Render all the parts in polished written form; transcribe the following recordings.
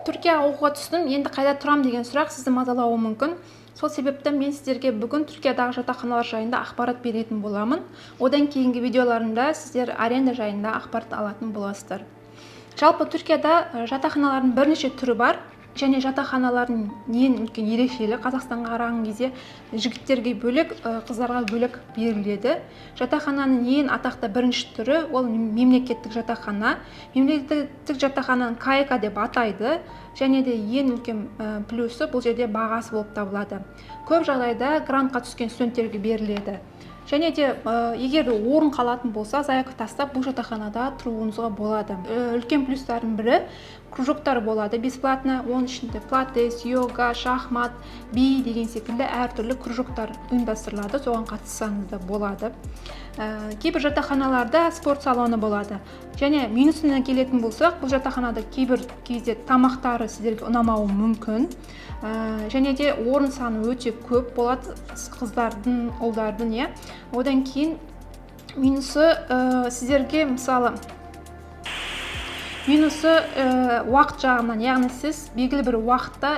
Түркияға оқуға түстім, енді қайда тұрам деген сұрақ сізді мазалауы мүмкін. Сол себепті мен сіздерге бүгін Түркиядағы жатақханалар жайында ақпарат беретін боламын. Одан кейінгі видеоларымда сіздер аренда жайында ақпарат алатын боласыздар. Жалпы Түркияда жатақханалардың бірнеше түрі бар. Және жатақханалардың ең үлкен ерекшелігі Қазақстанға қараған кезде жігіттерге бөлек, қыздарға бөлек беріледі. Жатақхананың ең атақты бірінші түрі ол мемлекеттік жатақхана. Мемлекеттік жатақхананы кайка деп атайды. Және де ең үлкен плюсы бұл жерде бағасы болып табылады. Көп жағдайда грантқа түскен студенттерге беріледі. Және де егер орын қалатын болса, заявка тастап бұл жатақханада тұруыңызға болады. Үлкен плюстардың бірі кружоктар болады бесплатно, оның ішінде пилатес, йога, шахмат, би деген секілді әртүрлі кружоктар ұйымдастырылады, соған қатыссаңыз да болады. Кейбір жатақханаларда спорт салоны болады. Және минусына келетін болсақ, бұл жатақханада кейбір кезде тамақтары сіздерге ұнамауы мүмкін. Және де орын саны өте көп болады қыздардың, ұлдардың, иә. Одан кейін минусы сіздерге мысалы уақыт жағынан, яғни сіз белгілі бір уақытта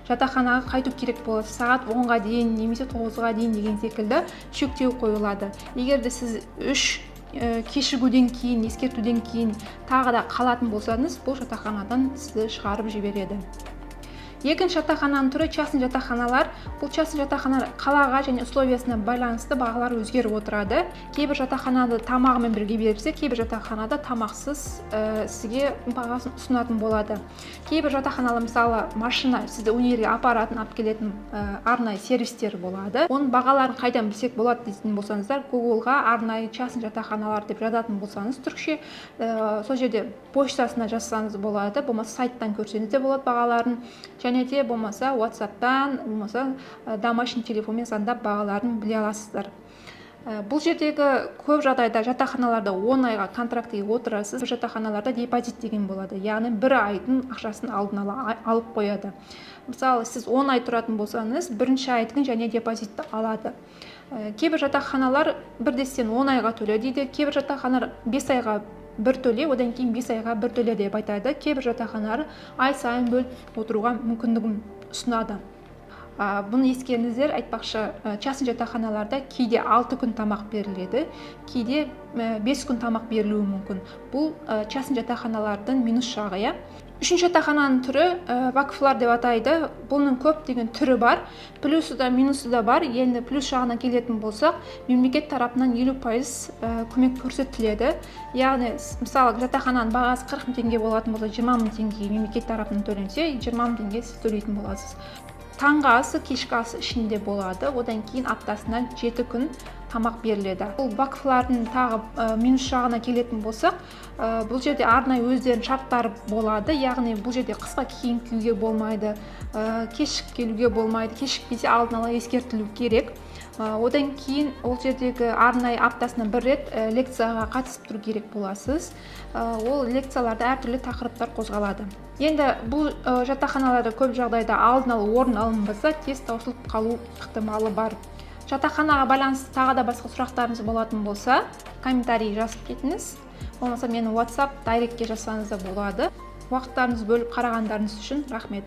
жатақханаға қайту керек болады. Сағат 10-ға дейін немесе 9-ға дейін деген секілді шектеу қойылады. Егер де сіз 3 кешігуден кейін, ескертуден кейін тағы да қалатын болсаңыз, бұл жатақханадан сізді шығарып жібереді. Екінші жатақхананың түрі частный жатақханалар. Бұл частный жатақханалар қалаға және условиясына байланысты бағалар өзгеріп отырады. Кейбір жатақханада тамағымен бірге берілсе, кейбір жатақханада тамақсыз сізге бағасын ұсынатын болады. Кейбір жатақханалар мысалы машина сізді өнерге апаратын, алып келетін арнайы сервистер болады. Оның бағаларын қайдан білсек болады дейтін болсаңыздар, Google-ға арнайы частный жатақханалар деп жазатын болсаңыз, түркше сол жерде почтасына жазсаңыз болады, болмаса сайттан көрсеңіз де болады бағаларын. Және де болмаса WhatsApp-тан, болмаса домашний телефонмен звондап бағаларын біле аласыздар. Бұл жердегі көп жағдайда жатақханаларда 10 айға контрактіге отырасыз. Жатақханаларда депозит деген болады. Яғни 1 айдың ақшасын алдын ала алып қояды. Мысалы, сіз 10 ай тұратын болсаңыз, бірінші айдың және депозитті алады. Кейбір жатақханалар бірдестен 10 айға төле дейді. Кейбір жатақханалар 5 айға бір төле, одан кейін 5 айға бір төле деп айтады. Кейбір жатақханалар ай сайын бөліп отыруға мүмкіндігін ұсынады. Бұны ескеріңіздер, айтпақшы, частный жатақханаларда кейде 6 күн тамақ беріледі, кейде 5 күн тамақ берілуі мүмкін. Бұл частный жатақханалардың минус жағы. Үшінші жатақхананың түрі вакфлар деп атайды. Бұның көп деген түрі бар. Плюсы да, минусы да бар. Енді плюс жағына келетін болсақ, мемлекет тарапынан 50% көмек көрсетіледі. Яғни, мысалы, жатақхананың бағасы 40 мың теңге болатын болса, 20 мың теңге мемлекет тарапынан төленсе, 20 мың теңге сіз төлейтін боласыз. Таңғы асы, кешкі асы ішінде болады. Одан кейін аптасына 7 күн тамақ беріледі. Бұл вакфлардың тағы минус жағына келетін болсақ, бұл жерде арнайы өздерінің шарттары болады. Яғни бұл жерде қысқа киім киюге болмайды, кешік келуге болмайды, кешікпесе алдын ала ескертілу керек. Одан кейін ол жердегі арнайы аптасына 1 рет лекцияға қатысып тұру керек боласыз. Ол лекцияларда әртүрлі тақырыптар қозғалады. Енді бұл жатақханаларда көп жағдайда алдын ала орын алынбаса, тез таусылып қалу ықтималы бар. Жатақханаға байланысты тағы да басқа сұрақтарыңыз болатын болса, комментарий жазып кетіңіз. Болмаса мені WhatsApp дайректке жазсаңыз да болады. Уақыттарыңызды бөліп қарағандарыңыз үшін рахмет.